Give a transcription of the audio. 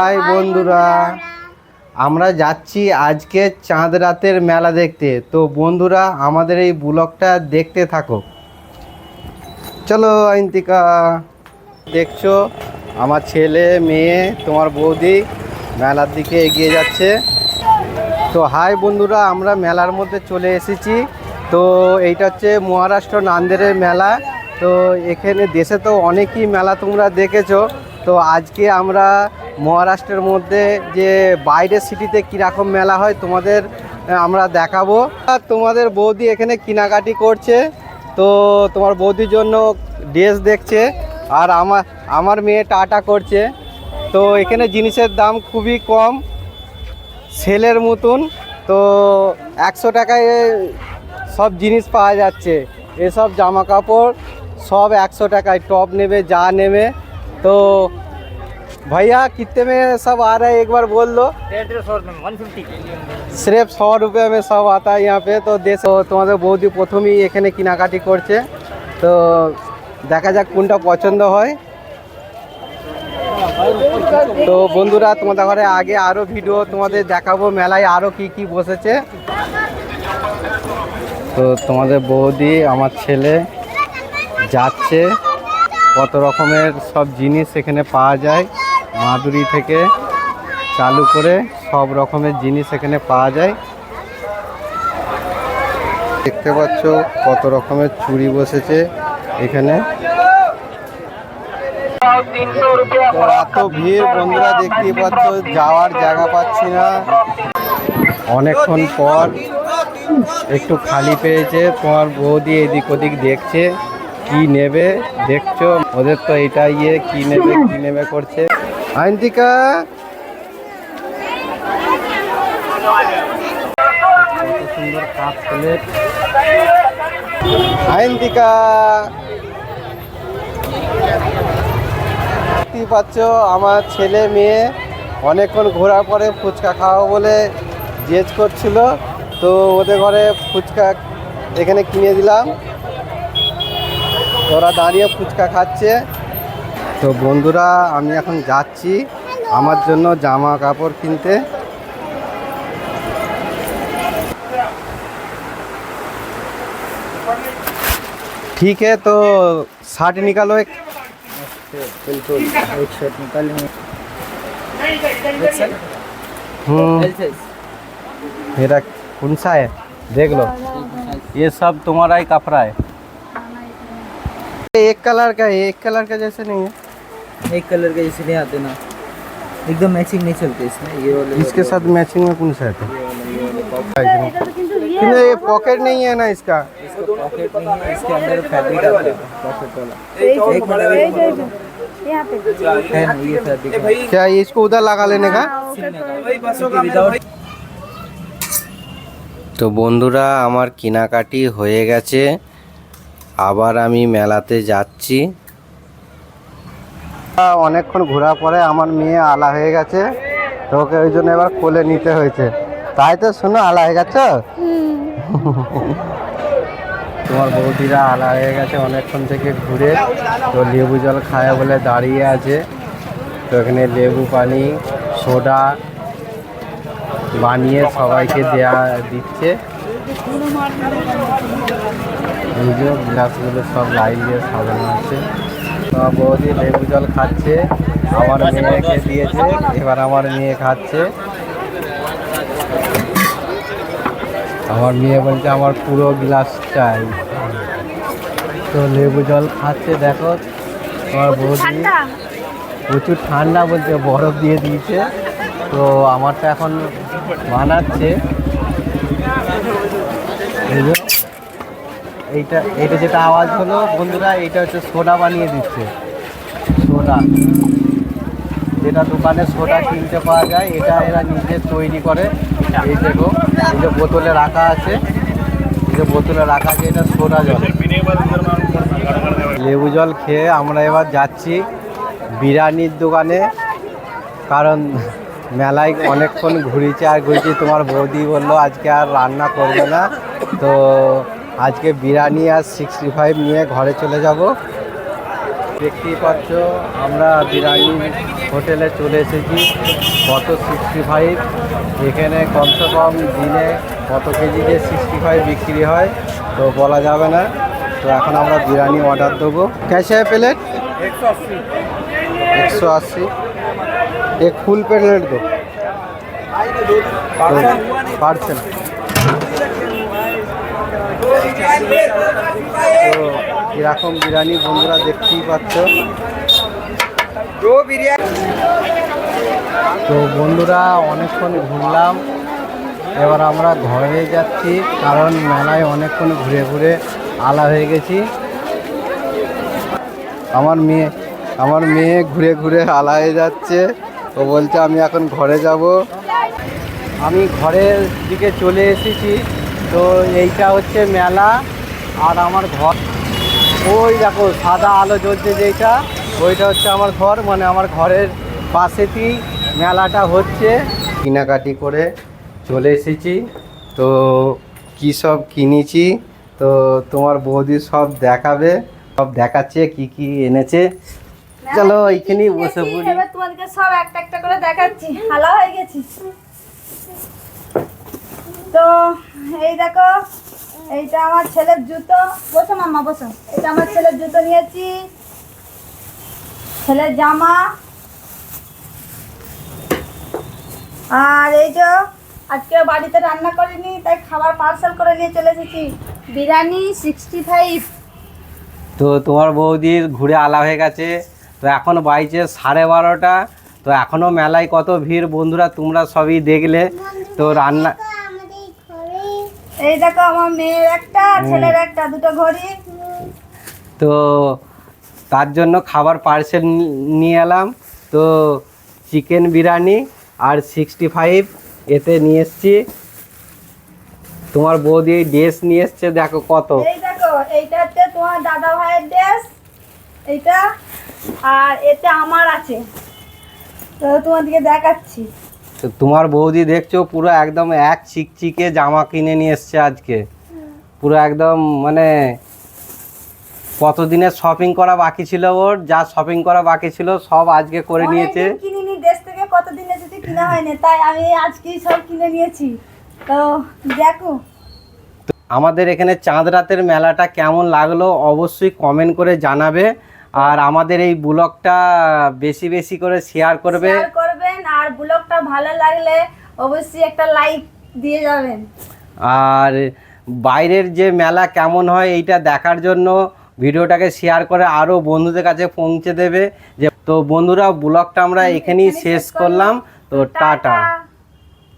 High বন্ধুরা, আমরা যাচ্ছি আজকে চাঁদ রাতের মেলা দেখতে। তো বন্ধুরা, আমাদের এই ব্লগটা দেখতে থাকো। চলো আইন্তিকা। দেখছো আমার ছেলে মেয়ে তোমার বৌদি মেলার দিকে এগিয়ে যাচ্ছে। তো হাই বন্ধুরা, আমরা মেলার মধ্যে চলে এসেছি। তো এইটা হচ্ছে মহারাষ্ট্র নান্দেড়ের মেলা। তো এখানে দেশে তো অনেকই মেলা তোমরা দেখেছো। তো আজকে আমরা মহারাষ্ট্রের মধ্যে যে বাইরের সিটিতে কীরকম মেলা হয় তোমাদের আমরা দেখাবো। আর তোমাদের বৌদি এখানে কেনাকাটি করছে। তো তোমার বৌদির জন্য ড্রেস দেখছে, আর আমার মেয়ে টাটা করছে। তো এখানে জিনিসের দাম খুবই কম, সেলের মতন। তো 100 টাকায় সব জিনিস পাওয়া যাচ্ছে। এসব জামা কাপড় সব 100 টাকায়, টপ नेवे जा नेवे। तो भैया कितने में सब आ रहा है, एक बार बोल दो। 150 सिर्फ 100 रुपये में सब आता है यहाँ पे। तो देश তোমাদের বৌদি প্রথমেই এখানে কেনাকাটি করছে। তো দেখা যাক কোনটা পছন্দ হয়। তো বন্ধুরা, তোমাদের ঘরে আগে আরও ভিডিও তোমাদের দেখাবো, মেলায় আরও কি কি বসেছে। তো তোমাদের বৌদি আমার ছেলে যাচ্ছে। কত রকমের সব জিনিস এখানে পাওয়া যায়, মাদুরি থেকে চালু করে সব রকমের জিনিস এখানে পাওয়া যায়। দেখতে পাচ্ছ কত রকমের চুড়ি বসেছে এখানে। এত ভিড় বন্ধুরা, দেখতেই পাচ্ছ, যাওয়ার জায়গা পাচ্ছি না। অনেকক্ষণ পর একটু খালি পেয়েছে। তোমার বৌদি এদিক ওদিক দেখছে কি নেবে। দেখছো ওদের তো এটা কি নেবে করছে। আইন্তিকা, কত সুন্দর কাপ প্লেট। আইন্তিকা, দেখতেই পাচ্ছ আমার ছেলে মেয়ে অনেকক্ষণ ঘোরার পরে ফুচকা খাওয়া বলে জেদ করছিল। তো ওদের ঘরে ফুচকা এখানে কিনে দিলাম, ওরা দাঁড়িয়ে ফুচকা খাচ্ছে। তো বন্ধুরা, আমি এখন যাচ্ছি আমার জন্য জামা কাপড় কিনতে। ठीक है, तो शर्ट निकालो एक। बिल्कुल, एक शर्ट निकालेंगे। मेरा कौन सा है देख लो, ये सब तुम्हारा ही कपड़ा है। एक कलर का है, एक कलर का जैसे नहीं है। एक कलर के जैसे नहीं आते ना, एकदम मैचिंग नहीं चलते इसमें। ये वाले इसके साथ मैचिंग में कौन सा है? ये ये पॉकेट नहीं है ना इसका। इसका पॉकेट नहीं है, इसके अंदर फैब्रिक आता है पॉकेट वाला। एक मिनट है ना, ये फैब्रिक क्या इसको उधर लगा लेने का? তো বন্ধুরা, আমার কেনাকাটি হয়ে গেছে। আবার আমি মেলাতে যাচ্ছি। অনেকক্ষণ ঘোরার পরে আমার মেয়ে আলা হয়ে গেছে। তো ওকে ওই জন্য এবার কোলে নিতে হয়েছে। তাই তো শোনো, আলা হয়ে গেছো। তোমার বৌদিরা আলা হয়ে গেছে অনেকক্ষণ থেকে ঘুরে। তো লেবু জল খায় বলে দাঁড়িয়ে আছে। তো এখানে লেবু পানি, সোডা বানিয়ে সবাইকে দিচ্ছে। এই যে গ্লাসগুলো সব লাইন দিয়ে সাজানো আছে। তোমার বৌদি লেবু জল খাচ্ছে, আমার মেয়েকে দিয়েছে, এবার আমার মেয়ে খাচ্ছে। আমার মেয়ে বলছে আমার পুরো গ্লাস চাই। তো লেবু জল খাচ্ছে। দেখো তোমার বৌদি প্রচুর ঠান্ডা বলছে, বরফ দিয়ে দিয়েছে। তো আমারটা এখন বানাচ্ছে। এইটা যেটা আওয়াজ হলো বন্ধুরা, এইটা হচ্ছে সোডা বানিয়ে দিচ্ছে। সোডা, যেটা দোকানে সোডা কিনতে পাওয়া যায়, এটা এরা নিজে তৈরি করে। এই দেখো, এই যে বোতলে রাখা আছে, এটা সোডা জল। লেবু জল খেয়ে আমরা এবার যাচ্ছি বিরিয়ানির দোকানে। কারণ মেলায় অনেকক্ষণ ঘুরেছি আর ঘুরেছি। তোমার বৌদি বললো আজকে আর রান্না করবে না। তো আজকে বিরিয়ানি আর 65 নিয়ে ঘরে চলে যাব। দেখতেই পাচ্ছ আমরা বিরিয়ানি হোটেলে চলে এসেছি। কত 65, এখানে কমসে কম দিনে কত কেজি যে 65 বিক্রি হয় তো বলা যাবে না। তো এখন আমরা বিরিয়ানি অর্ডার দেবো। कैसे है प्लेट? 180। एक फुल प्लेट दो। पार्सल। তো এরকম বিরিয়ানি বন্ধুরা দেখতেই পাচ্ছ। তো বন্ধুরা অনেকক্ষণ ঘুরলাম, এবার আমরা ঘরে যাচ্ছি কারণ মেলায় অনেকক্ষণ ঘুরে ঘুরে আলা হয়ে গেছি। আমার মেয়ে ঘুরে ঘুরে আলা হয়ে যাচ্ছে। ও বলছে আমি এখন ঘরে যাব। আমি ঘরের দিকে চলে এসেছি। তো এইটা হচ্ছে মেলা আর আমার ঘর। ওই দেখো সাদা আলো জ্বলছে যেটা, ওইটা হচ্ছে আমার ঘর, মানে আমার ঘরের পাশেতেই মেলাটা হচ্ছে। কেনাকাটি করে চলে এসেছি। তো কী সব কিনেছি তো তোমার বৌদি সব দেখাবে, সব দেখাচ্ছে কি কি এনেছে। চলো এইখানেই বসে পড়ি। এবার তোমাদেরকে সব একটা একটা করে দেখাচ্ছি। হালা হয়ে গেছি। তো এই দেখো, এইটা আমার ছেলের জুতো। বসো মাম্মা বসো। এটা আমার ছেলের জুতো নিয়েছি, ছেলের জামা। আর এই যে আজকে বাড়িতে রান্না করিনি, তাই খাবার পার্সেল করে নিয়ে চলে এসেছি। বিরিয়ানি 65। তো তোমার বৌদির ঘুরে আলা হয়ে গেছে। তো এখন বাইছে 12:30। তো এখনও মেলায় কত ভিড় বন্ধুরা তোমরা সবই দেখলে। তো রান্না এই দেখো আমার মেয়ের একটা, ছেলের একটা, দুটো ঘড়ি। তো তার জন্য খাবার পার্সেল নিয়ে এলাম। তো চিকেন বিরিয়ানি আর 65 এতে নিয়ে এসছি। তোমার বৌদি ড্রেস নিয়ে এসছে, দেখো কত। এই দেখো, এইটা হচ্ছে তোমার দাদা ভাইয়ের ড্রেস, এইটা। আর এতে আমার আছে, তো তোমাদেরকে দেখাচ্ছি। তো তোমার বৌদি দেখছো পুরো একদম এক চিকচিকে জামা কিনে নিয়ে এসছে আজকে। পুরো একদম মানে কতদিনের শপিং করা বাকি ছিল, ওর যা শপিং করা বাকি ছিল সব আজকে করে নিয়েছে। অনেকদিন কিনিনি দেশ থেকে, কতদিন এসেছে কিনা হয়নি, তাই আমি আজকেই সব কিনে নিয়েছি। তো দেখো আমাদের এখানে চাঁদ রাতের মেলাটা কেমন লাগলো অবশ্যই কমেন্ট করে জানাবে। আর আমাদের এই ব্লগটা বেশি বেশি করে শেয়ার করবে। শেয়ার করবেন, আর ব্লগটা ভালো লাগলে অবশ্যই একটা লাইক দিয়ে যাবেন। আর বাইরের যে মেলা কেমন হয় এইটা দেখার জন্য ভিডিওটাকে শেয়ার করে আরও বন্ধুদের কাছে পৌঁছে দেবে। যে তো বন্ধুরা ব্লগটা আমরা এখানেই শেষ করলাম। তো টাটা।